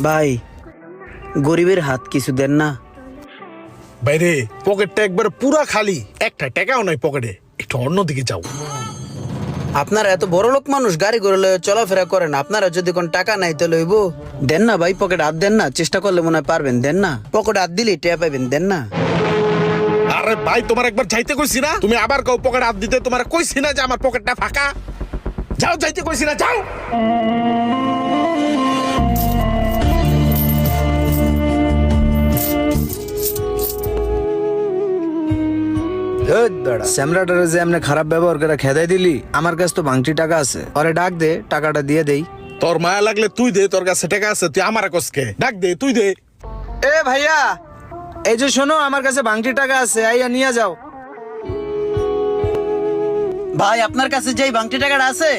ভাই গরিবের হাত কিছু দেন না। বাইরে পকেটটা একবার পুরা খালি, একটা টাকাও নাই পকেটে, একটু অন্যদিকে যাও। আপনারা এত বড় লোক মানুষ, গাড়ি করে লয়ে চলাফেরা করেন, আপনারা যদি কোন টাকা নাই তো লইব। দেন না ভাই, পকেটে হাত দেন না, চেষ্টা করলে মনে হয় পারবেন। দেন না, পকেটে হাত দিলেই টেয়া পাইবেন। দেন না। আরে ভাই তোমার একবার যাইতে কইছি না, তুমি আবার কও পকেটে হাত দিতে। তোমার কইছি না যে আমার পকেটটা ফাঁকা? যাও, যাইতে কইছি না, যাও। স্যামরাটারে যে এমনি খারাপ ব্যবহার করে খেদাই দিলি, আমার কাছে তো ভাঙটি টাকা আছে, ওরে ডাক দে, টাকাটা দিয়ে দেই। তোর মায়া লাগলে তুই দে, তোর কাছে টাকা আছে, তুই আমার কসকে ডাক দে, তুই দে। এ ভাইয়া, এই যে শোনো, আমার কাছে ভাঙটি টাকা আছে, আইয়া নিয়ে যাও। ভাই আপনার কাছে যেই ভাঙটি টাকাটা আছে